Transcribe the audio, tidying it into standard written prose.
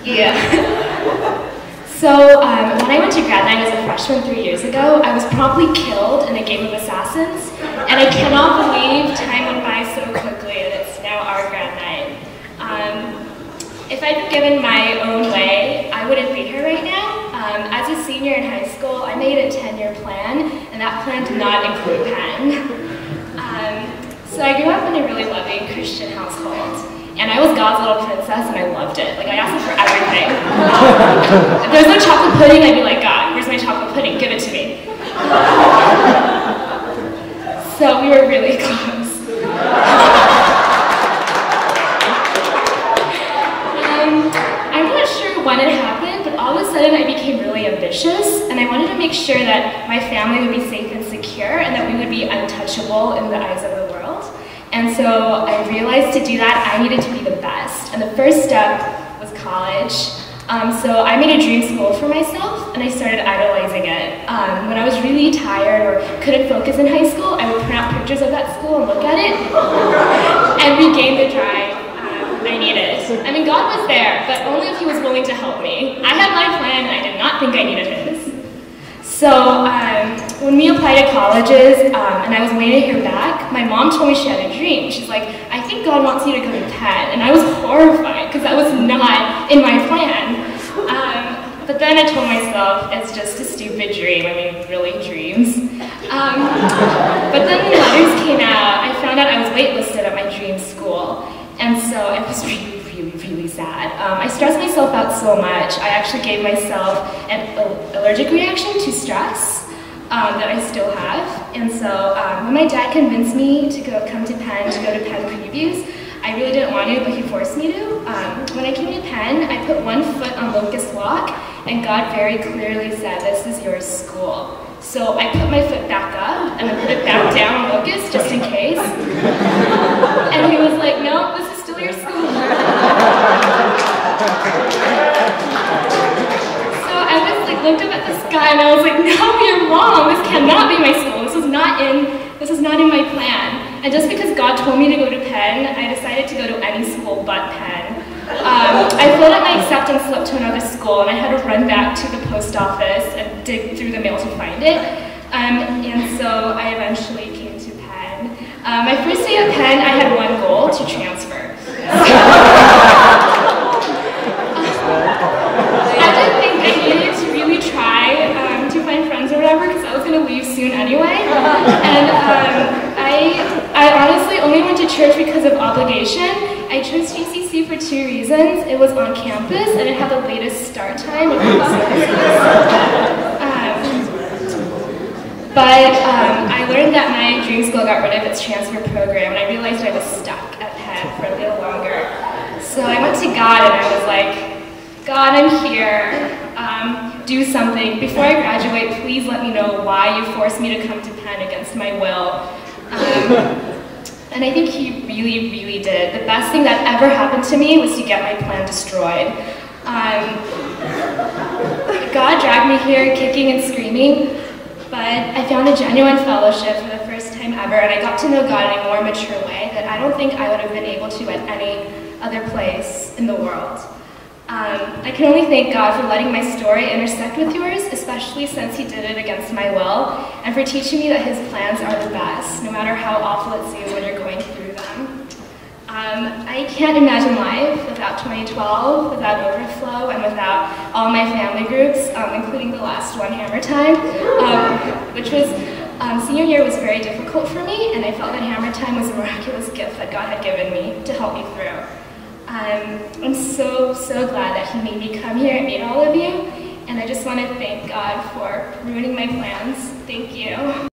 Yeah. So when I went to grad night as a freshman 3 years ago, I was promptly killed in a game of assassins, and I cannot believe time went by so quickly and it's now our grad night. If I'd been given my own way, I wouldn't be here right now. As a senior in high school, I made a 10-year plan, and that plan did not include Penn. So I grew up in a really loving Christian household. And I was God's little princess, and I loved it. Like, I asked him for everything. If there's no chocolate pudding, I'd be like, God, where's my chocolate pudding? Give it to me. So we were really close. I'm not sure when it happened, but all of a sudden I became really ambitious, and I wanted to make sure that my family would be safe and secure, and that we would be untouchable in the eyes of the world. And so I realized to do that, I needed to be the best. And the first step was college. So I made a dream school for myself, and I started idolizing it. When I was really tired or couldn't focus in high school, I would print out pictures of that school and look at it and regain the drive I needed. I mean, God was there, but only if he was willing to help me. I had my plan, and I did not think I needed his. So when we applied to colleges and I was waiting to hear back, my mom told me she had a dream. She's like, I think God wants you to go to Penn. And I was horrified because that was not in my plan. But then I told myself, it's just a stupid dream. I mean, really, dreams. But then when the letters came out, I found out I was waitlisted at my dream school. And so it was really sad. I stressed myself out so much. I actually gave myself an allergic reaction to stress that I still have. And so when my dad convinced me to come to Penn, to go to Penn previews, I really didn't want to, but he forced me to. When I came to Penn, I put one foot on Locust Walk, and God very clearly said, this is your school. So I put my foot back up, and then put it back down on Locust, just in case. And he was like, no, this is still your school. So I was like, looked up at the sky, and I was like, no, you're wrong. This cannot be my school. This is not in my plan. And just because God told me to go to Penn, I decided to go to any school but Penn. I filled out my acceptance slip to another school, and I had to run back to the post office and dig through the mail to find it. And so I eventually came to Penn. My first day at Penn, I had one goal: to transfer. I didn't think I needed to really try to find friends or whatever, because I was going to leave soon anyway. And I honestly only went to church because of obligation. I chose GCC for 2 reasons. It was on campus, and it had the latest start time of all services. But I learned that my dream school got rid of its transfer program, and I realized I was stuck at Penn for a little longer. So I went to God, and I was like, God, I'm here. Do something. Before I graduate, please let me know why you forced me to come to Penn against my will. And I think he really did. The best thing that ever happened to me was to get my plan destroyed. God dragged me here kicking and screaming, but I found a genuine fellowship for the first time ever, and I got to know God in a more mature way that I don't think I would have been able to at any other place in the world. I can only thank God for letting my story intersect with yours, especially since he did it against my will, and for teaching me that his plans are the best, no matter how awful it seems when you're going through them. I can't imagine life without 2012, without Overflow, and without all my family groups, including the last one, Hammer Time, which was, senior year was very difficult for me, and I felt that Hammer Time was a miraculous gift that God had given me to help me through. I'm so glad that he made me come here and meet all of you, and I just want to thank God for ruining my plans. Thank you.